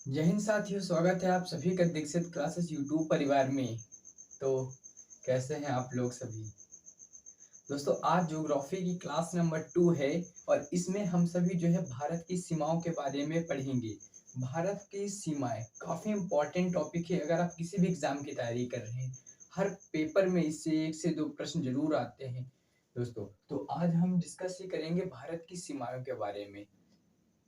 जय हिंद साथियों, स्वागत है आप सभी का दीक्षित क्लासेस यूट्यूब परिवार में। तो कैसे हैं आप लोग सभी? दोस्तों, आज ज्योग्राफी की क्लास नंबर 2 है और इसमें हम सभी जो है भारत की सीमाओं के बारे में पढ़ेंगे। भारत की सीमाएं काफ़ी इम्पोर्टेंट टॉपिक है अगर आप किसी भी एग्ज़ाम की तैयारी कर रहे हैं। हर पेपर में इससे 1 से 2 प्रश्न ज़रूर आते हैं। दोस्तों, तो आज हम डिस्कस ये करेंगे भारत की सीमाओं के बारे में।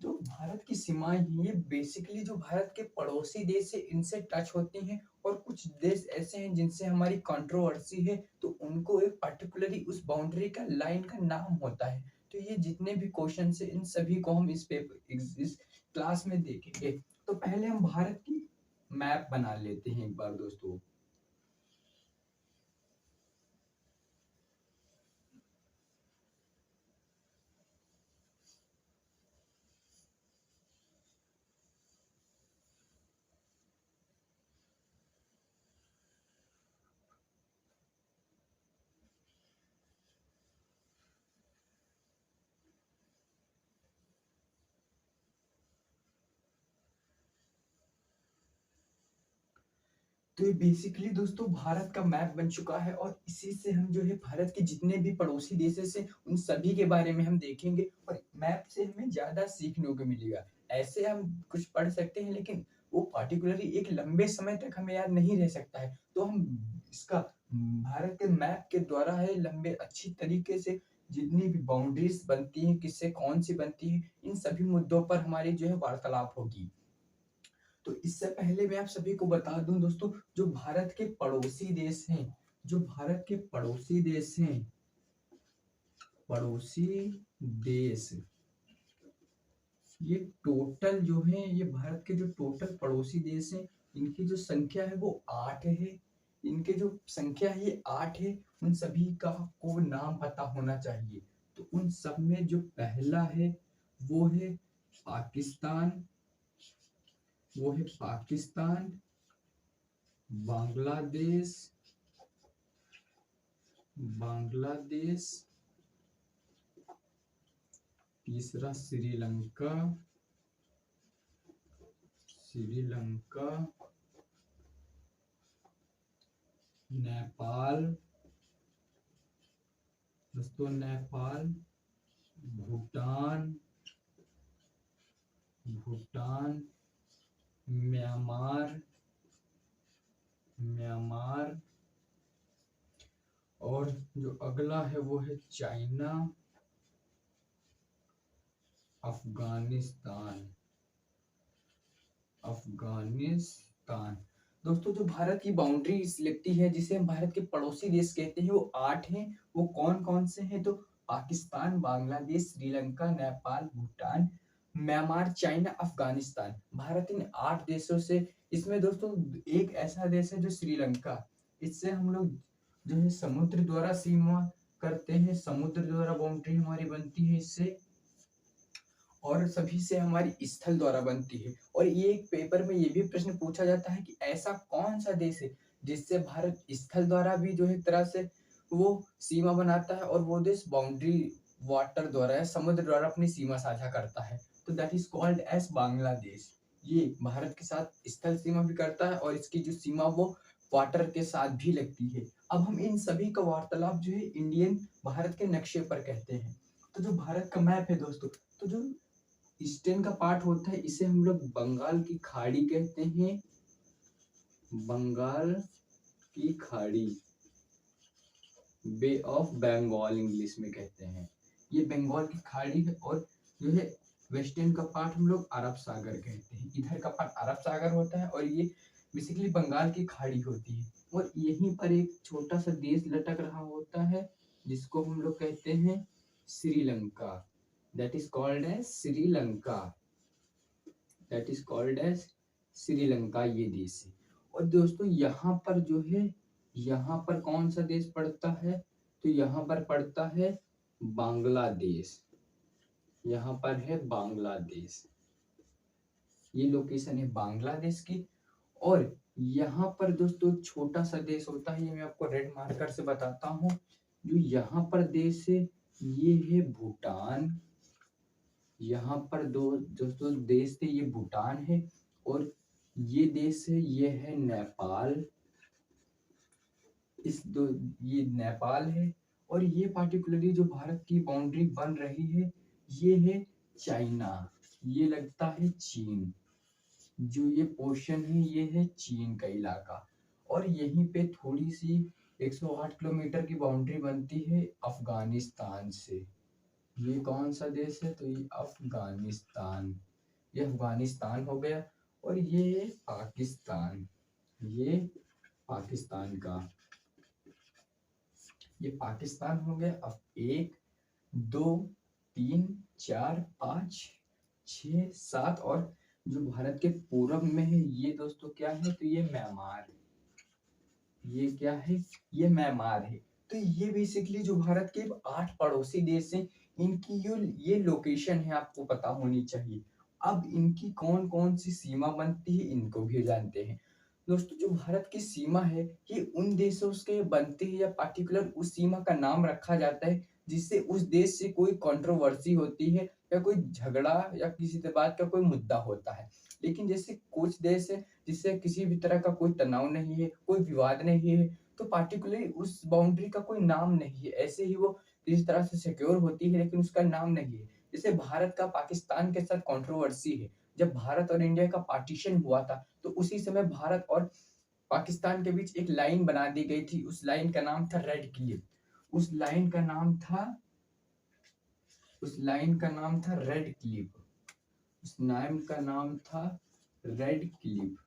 जो भारत की सीमाएँ हैं, ये बेसिकली जो भारत के पड़ोसी देश है, इनसे टच होती हैं और कुछ देश ऐसे हैं जिनसे हमारी कंट्रोवर्सी है, तो उनको एक पार्टिकुलरली उस बाउंड्री का लाइन का नाम होता है। तो ये जितने भी क्वेश्चन्स हैं, इन सभी को हम इस क्लास में देखेंगे। तो पहले हम भारत की मैप बना लेते हैं एक बार दोस्तों। तो ये बेसिकली दोस्तों भारत का मैप बन चुका है और इसी से हम जो है भारत के जितने भी पड़ोसी देशेस हैं उन सभी के बारे में हम देखेंगे और मैप से हमें ज़्यादा सीखने को मिलेगा। ऐसे हम कुछ पढ़ सकते हैं लेकिन वो पार्टिकुलरली एक लंबे समय तक हमें याद नहीं रह सकता है। तो हम इसका भारत के मैप के द्वारा है लंबे अच्छी तरीके से जितनी भी बाउंड्रीज़ बनती हैं, किससे कौन-सी बनती है, इन सभी मुद्दों पर हमारी जो है वार्तालाप होगी। तो इससे पहले मैं आप सभी को बता दूं दोस्तों, जो भारत के पड़ोसी देश हैं, जो भारत के पड़ोसी देश हैं, पड़ोसी देश, ये टोटल जो है ये भारत के जो टोटल पड़ोसी देश हैं, इनकी जो संख्या है वो 8 है। इनके जो संख्या है ये 8 है। उन सभी का को नाम पता होना चाहिए। तो उन सब में जो पहला है वो है पाकिस्तान, वो है पाकिस्तान, बांग्लादेश, बांग्लादेश, तीसरा श्रीलंका, श्रीलंका, नेपाल, दोस्तों नेपाल, भूटान, भूटान, म्यांमार, म्यांमार, और जो अगला है वो है चाइना, अफगानिस्तान, अफगानिस्तान। दोस्तों, जो भारत की बाउंड्री लगती है जिसे हम भारत के पड़ोसी देश कहते हैं वो 8 हैं। वो कौन-कौन से हैं? तो पाकिस्तान, बांग्लादेश, श्रीलंका, नेपाल, भूटान, म्यांमार, चाइना, अफगानिस्तान। भारत इन 8 देशों से, इसमें दोस्तों एक ऐसा देश है जो श्रीलंका, इससे हम लोग जो है समुद्र द्वारा सीमा करते हैं, समुद्र द्वारा बाउंड्री हमारी बनती है इससे, और सभी से हमारी स्थल द्वारा बनती है। और ये एक पेपर में ये भी प्रश्न पूछा जाता है कि ऐसा कौन सा देश है जिससे भारत स्थल द्वारा भी जो है एक तरह से वो सीमा बनाता है और वो देश बाउंड्री वाटर द्वारा या समुद्र द्वारा अपनी सीमा साझा करता है। तो that is called as Bangladesh. ये भारत के साथ स्थल सीमा भी करता है और इसकी जो सीमा वो वाटर के साथ भी लगती है। अब हम इन सभी का वार्तालाप जो है इंडियन भारत के नक्शे पर कहते हैं। तो जो भारत का मैप है दोस्तों, तो जो ईस्टर्न का पार्ट होता है इसे हम लोग बंगाल की खाड़ी कहते हैं। बंगाल की खाड़ी, बे ऑफ बंगाल इंग्लिश में कहते हैं। ये बंगाल की खाड़ी है और जो है वेस्टर्न का पार्ट हम लोग अरब सागर कहते हैं। इधर का पार्ट अरब सागर होता है और ये बेसिकली बंगाल की खाड़ी होती है। और यहीं पर एक छोटा सा देश लटक रहा होता है जिसको हम लोग कहते हैं Sri Lanka. That is called as Sri Lanka, that is called as Sri Lanka, ये देश है। और दोस्तों यहाँ पर जो है, यहाँ पर कौन सा देश पड़ता है? तो यहाँ पर पड़ता है बांग्लादेश। यहाँ पर है बांग्लादेश, ये लोकेशन है बांग्लादेश की। और यहाँ पर दोस्तों छोटा सा देश होता है, ये मैं आपको रेड मार्कर से बताता हूँ। जो यहाँ पर देश है ये है भूटान। यहाँ पर दो दोस्तों देश थे, ये भूटान है। और ये देश है, ये है नेपाल। इस दो ये नेपाल है। और ये पार्टिकुलरली जो भारत की बाउंड्री बन रही है, ये है चाइना। ये लगता है चीन। जो ये पोर्शन है, ये है चीन का इलाका। और यहीं पे थोड़ी सी 108 किलोमीटर की बाउंड्री बनती है अफगानिस्तान से। ये कौन सा देश है? तो ये अफगानिस्तान। ये अफगानिस्तान हो गया। और ये पाकिस्तान। ये पाकिस्तान का, ये पाकिस्तान हो गया। अब 1 2 3 4 5 6 7, और जो भारत के पूरब में है ये दोस्तों क्या है? तो ये म्यांमार है। ये क्या है? ये म्यांमार है। तो ये बेसिकली जो भारत के 8 पड़ोसी देश हैं, इनकी जो ये लोकेशन है आपको पता होनी चाहिए। अब इनकी कौन कौन सी सीमा बनती है, इनको भी जानते हैं। दोस्तों जो भारत की सीमा है, ये उन देशों से बनती है या पार्टिकुलर उस सीमा का नाम रखा जाता है जिससे उस देश से कोई कंट्रोवर्सी होती है या कोई झगड़ा या किसी बात का कोई मुद्दा होता है। लेकिन जैसे कुछ देश है जिससे किसी भी तरह का कोई तनाव नहीं है, कोई विवाद नहीं है, तो पार्टिकुलरली उस बाउंड्री का कोई नाम नहीं है। ऐसे ही वो किसी तरह से सिक्योर होती है लेकिन उसका नाम नहीं है। जैसे भारत का पाकिस्तान के साथ कंट्रोवर्सी है। जब भारत और इंडिया का पार्टीशन हुआ था, तो उसी समय भारत और पाकिस्तान के बीच एक लाइन बना दी गई थी। उस लाइन का नाम था रेड क्लिफ। उस लाइन का नाम था उस लाइन का नाम था रेड क्लिफ। उस नाम का नाम था रेड क्लिफ।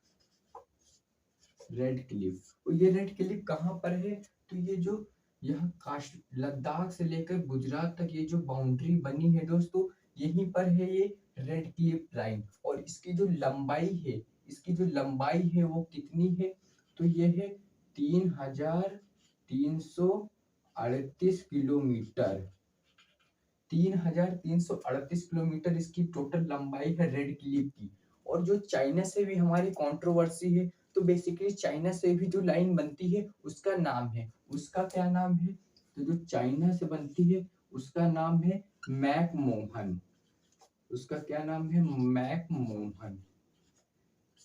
Red Cliff. और ये रेड क्लिफ कहाँ पर है? तो ये जो यहाँ काश लद्दाख से लेकर गुजरात तक ये जो बाउंड्री बनी है दोस्तों, यहीं पर है ये रेड क्लिफ लाइन। और इसकी जो लंबाई है वो कितनी है? तो ये है 3,338 किलोमीटर। 3,338 किलोमीटर इसकी टोटल लंबाई है रेड क्लिफ की। और जो चाइना से भी हमारी कंट्रोवर्सी है, तो बेसिकली चाइना से भी जो लाइन बनती है उसका नाम है, उसका क्या नाम है? तो जो चाइना से बनती है उसका नाम है मैकमोहन। उसका क्या नाम है? मैकमोहन।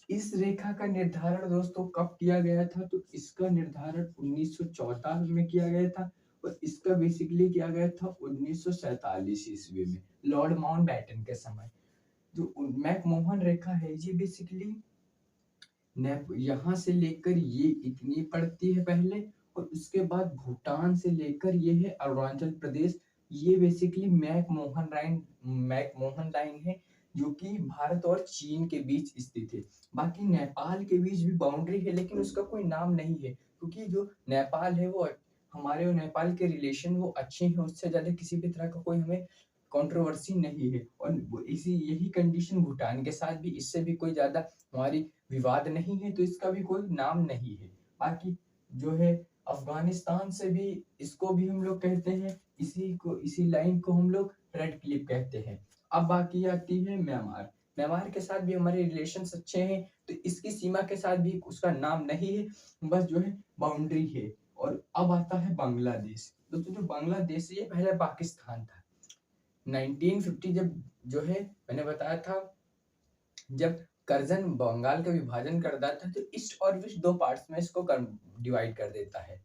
इस रेखा का निर्धारण दोस्तों कब किया गया था? तो इसका निर्धारण 1914 में किया गया था। और इसका बेसिकली किया गया था 1947 ईस्वी में, लॉर्ड माउंटबेटन के समय। जो मैकमोहन रेखा है, ये बेसिकली यहाँ से लेकर ये इतनी पड़ती है पहले, और उसके बाद भूटान से लेकर ये है अरुणाचल प्रदेश। ये बेसिकली मैकमोहन लाइन है, जो कि भारत और चीन के बीच स्थित है। बाकी नेपाल के बीच भी बाउंड्री है लेकिन उसका कोई नाम नहीं है, क्योंकि जो नेपाल है वो हमारे और नेपाल के रिलेशन वो अच्छे हैं। उससे ज्यादा किसी भी तरह का कोई हमें कंट्रोवर्सी नहीं है। और इसी यही कंडीशन भूटान के साथ भी, इससे भी कोई ज्यादा हमारी विवाद नहीं है, तो इसका भी कोई नाम नहीं है। बाकी जो है अफगानिस्तान से भी, इसको भी हम लोग कहते हैं, इसी लाइन को हम लोग रेड क्लिफ कहते हैं। अब बाकी आती है म्यांमार। म्यांमार के साथ भी हमारे रिलेशंस अच्छे हैं, तो इसकी सीमा के साथ भी उसका नाम नहीं है, बस जो है बाउंड्री है। और अब आता है बांग्लादेश। दोस्तों जो बांग्लादेश है, ये पहले पाकिस्तान था। 1950 जब जो है मैंने बताया था, जब करजन बंगाल का विभाजन कर देता है तो ईस्ट और वेस्ट दो पार्ट्स में इसको डिवाइड कर देता है।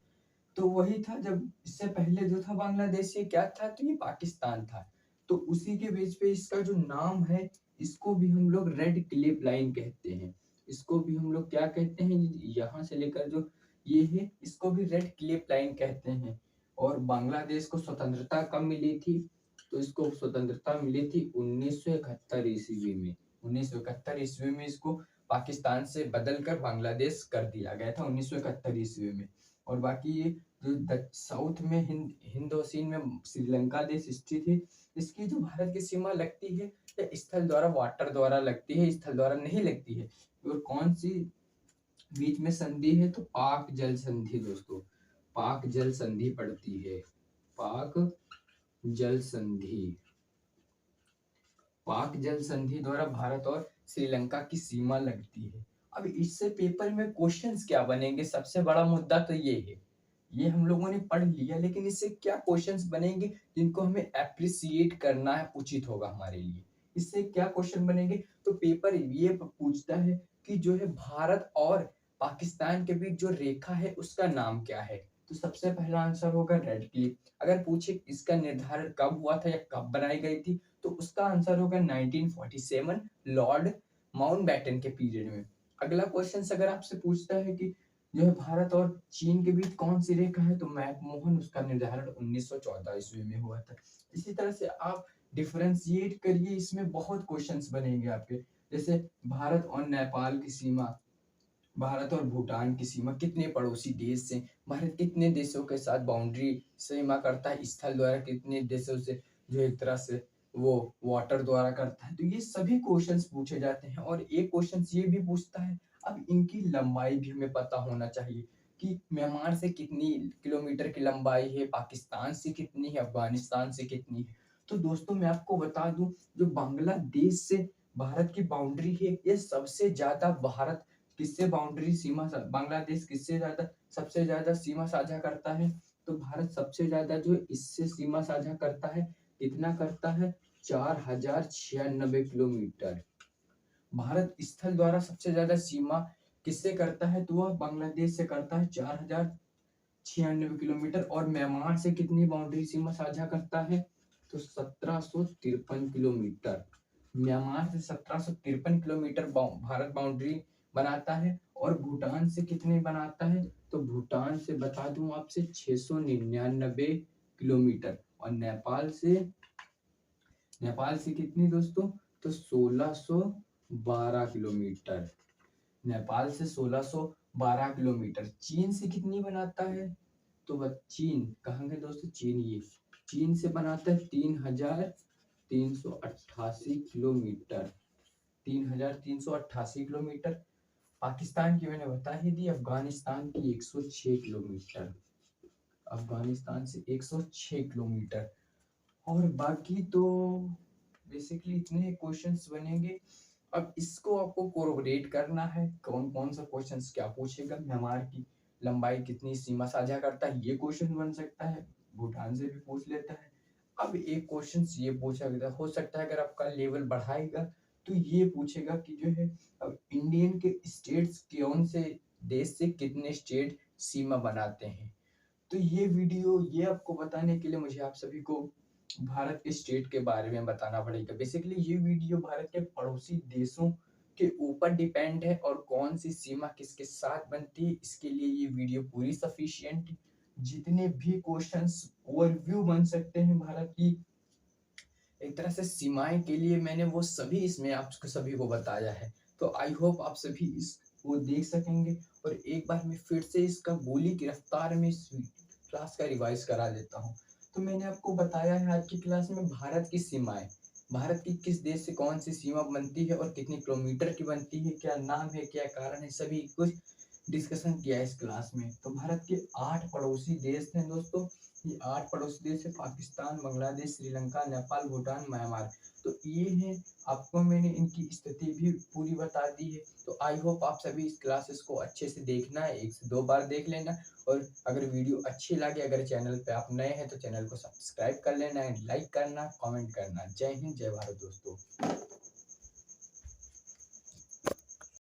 तो वही था, जब इससे पहले जो था बांग्लादेश, ये क्या था? तो ये पाकिस्तान था। तो उसी के बेस पे इसका जो नाम है, इसको भी हम लोग रेड क्लिफ लाइन कहते हैं। इसको भी हम लोग क्या कहते हैं? यहाँ से लेकर जो ये है, इसको भी रेड क्लिफ लाइन कहते हैं। और बांग्लादेश को स्वतंत्रता कब मिली थी? तो इसको स्वतंत्रता मिली थी 1971 ईस्वी में। 1971 ईस्वी में इसको पाकिस्तान से बदलकर बांग्लादेश कर दिया गया था, 1971 ईस्वी में। और बाकी ये जो साउथ में हिंद ओशियन में श्रीलंका देश स्थित है, इसकी जो भारत की सीमा लगती है, या स्थल द्वारा वाटर द्वारा लगती है, स्थल द्वारा नहीं लगती है। और कौन सी बीच में संधि है? तो पाक जल संधि दोस्तों। पाक जल संधि पड़ती है। पाक जल संधि। पाक जल संधि द्वारा भारत और श्रीलंका की सीमा लगती है। अब इससे पेपर में क्वेश्चंस क्या बनेंगे? सबसे बड़ा मुद्दा तो ये है। ये हम लोगों ने पढ़ लिया, लेकिन इससे क्या क्वेश्चंस बनेंगे जिनको हमें एप्रिसिएट करना है, उचित होगा हमारे लिए। इससे क्या क्वेश्चन बनेंगे, तो पेपर ये पूछता है कि जो है भारत और पाकिस्तान के बीच जो रेखा है उसका नाम क्या है। तो सबसे पहला आंसर होगा रेड क्लिफ। अगर पूछे इसका निर्धारण कब हुआ था या कब बनाई गई थी, तो उसका आंसर होगा 1947 लॉर्ड माउंटबेटन के पीरियड में। अगला क्वेश्चन अगर आपसे पूछता है कि जो है भारत और चीन के बीच कौन सी रेखा है, तो मैकमोहन उसका निर्धारण 1914 ईस्वी में हुआ था। इसी तरह से आप डिफरेंशिएट करिए, इसमें बहुत क्वेश्चंस बनेंगे आपके। जैसे भारत और नेपाल की सीमा, भारत और भूटान की सीमा, कितने पड़ोसी देश से, भारत कितने देशों के साथ बाउंड्री सीमा करता है स्थल द्वारा, कितने देशों से जो एक तरह से वो वाटर द्वारा करता है। तो ये सभी क्वेश्चंस पूछे जाते हैं। और एक क्वेश्चन ये भी पूछता है, अब इनकी लंबाई भी हमें पता होना चाहिए कि म्यांमार से कितनी किलोमीटर की लंबाई है, पाकिस्तान से कितनी है, अफगानिस्तान से कितनी है। तो दोस्तों मैं आपको बता दूं, जो बांग्लादेश से भारत की बाउंड्री है, ये सबसे ज्यादा भारत किससे बाउंड्री सीमा बांग्लादेश किससे ज्यादा सबसे ज्यादा सीमा साझा करता है, तो भारत सबसे ज्यादा जो इससे सीमा साझा करता है, कितना करता है, 4096 किलोमीटर। भारत स्थल द्वारा सबसे ज्यादा सीमा किससे करता है, तो वह बांग्लादेश से करता है 4096 किलोमीटर। और म्यांमार से कितनी बाउंड्री सीमा साझा करता है, तो 1753 किलोमीटर। म्यांमार से 1753 किलोमीटर भारत बाउंड्री बनाता है। और भूटान से कितने बनाता है, तो भूटान से बता दूं आपसे 699 किलोमीटर। और नेपाल से कितनी दोस्तों, तो 1612 किलोमीटर। नेपाल से 1612 किलोमीटर। चीन से कितनी बनाता है, तो चीन कहाँ गए दोस्तों, चीन से बनाता है 3388 किलोमीटर। 3388 किलोमीटर। पाकिस्तान की मैंने बता ही दी, अफगानिस्तान की 106 किलोमीटर। अफगानिस्तान से 106 किलोमीटर। और बाकी तो बेसिकली इतने क्वेश्चंस बनेंगे। अब इसको आपको कोरिलेट करना है, कौन कौन सा क्वेश्चंस क्या पूछेगा। म्यांमार की लंबाई कितनी सीमा साझा करता है, ये क्वेश्चन बन सकता है, भूटान से भी पूछ लेता है। अब एक क्वेश्चन ये पूछा गया हो सकता है, अगर आपका लेवल बढ़ाएगा तो ये पूछेगा कि जो है अब इंडियन के स्टेट्स कौन से देश से कितने स्टेट सीमा बनाते हैं। तो ये वीडियो ये आपको बताने के लिए मुझे आप सभी को भारत के स्टेट के बारे में बताना पड़ेगा। बेसिकली ये वीडियो भारत के पड़ोसी देशों के ऊपर डिपेंड है, और कौन सी सीमा किसके साथ बनती है, इसके लिए ये वीडियो पूरी सफिशिएंट। जितने भी क्वेश्चंस ओवरव्यू बन सकते हैं भारत की एक तरह से सीमाएं के लिए, मैंने वो सभी इसमें आप सभी को बताया है। तो आई होप आप सभी इसको देख सकेंगे। और एक बार मैं फिर से इसका गोली की रफ्तार में इस क्लास का रिवाइज करा देता हूँ। तो मैंने आपको बताया है आज की क्लास में भारत की सीमाएं, भारत की किस देश से कौन सी सीमा बनती है और कितने किलोमीटर की बनती है, क्या नाम है, क्या कारण है, सभी कुछ डिस्कशन किया है इस क्लास में। तो भारत के 8 पड़ोसी देश हैं दोस्तों। ये 8 पड़ोसी देश है, पाकिस्तान, बांग्लादेश, श्रीलंका, नेपाल, भूटान, म्यांमार। तो ये है, आपको मैंने इनकी स्थिति भी पूरी बता दी है। तो आई होप आप सभी इस क्लासेस को अच्छे से देखना है, 1 से 2 बार देख लेना। और अगर वीडियो अच्छी लगे, अगर चैनल पे आप नए हैं तो चैनल को सब्सक्राइब कर लेना, लाइक करना, कमेंट करना। जय हिंद, जय भारत दोस्तों।